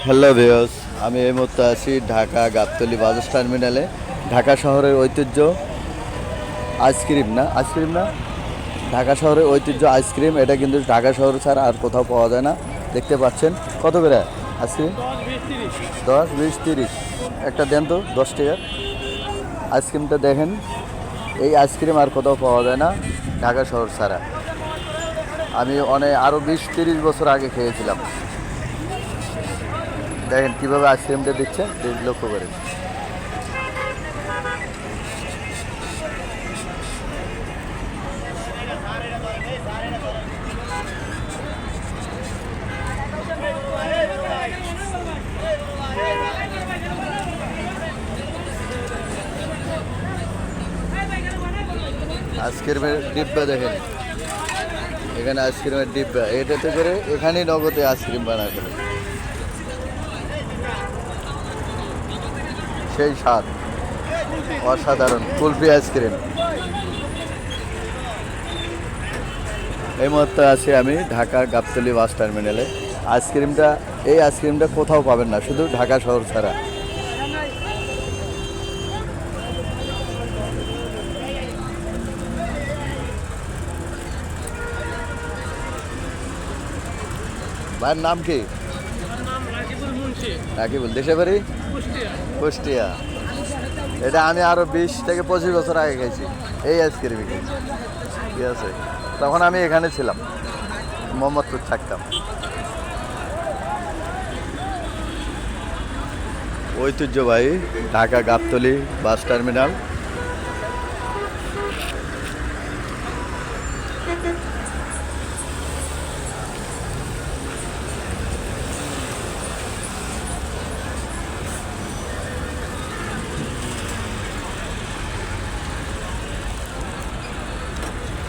Hello viewers, আমি এই মুহূর্তে আছি ঢাকা গাবতলী বাস টার্মিনালে। ঢাকা শহরের ঐতিহ্য আইসক্রিম না ঢাকা শহরের ঐতিহ্য আইসক্রিম। এটা কিন্তু ঢাকা শহর ছাড়া আর কোথাও পাওয়া যায় না। দেখতে পাচ্ছেন কত করে আইসক্রিম? 10, 20, 30 একটা দেন তো, 10 টাকা। আইসক্রিমটা দেখেন, এই আইসক্রিম আর কোথাও পাওয়া যায় না ঢাকা শহর ছাড়া। আমি আরও 20-30 বছর আগে খেয়েছিলাম। দেখেন কীভাবে আইসক্রিমটা দিচ্ছে, লক্ষ্য করেন। আইসক্রিমের ডিব্বা দেখেন, এখানে আইসক্রিমের ডিব্বা, এটাতে করে এখানেই নগদে আইসক্রিম বানায় ফেলে। সেই স্বাদ, অসাধারণ কুলফি আইসক্রিম। এই মুহূর্তে আছি আমি ঢাকা গাবতলী বাস টার্মিনালে। এই আইসক্রিমটা কোথাও পাবেন না, শুধু ঢাকা শহর ছাড়া। ভাইয়ের নাম কি? রাকিবুল। দেশে বাড়ি কুষ্টিয়া। এটা আমি আরো 20 থেকে 25 বছর আগে খাইছি এই আইসক্রিম। ঠিক আছে, তখন আমি এখানে ছিলাম, মোহাম্মদপুর থাকতাম। ঐতিহ্যবাহী ঢাকা গাবতলী বাস টার্মিনাল।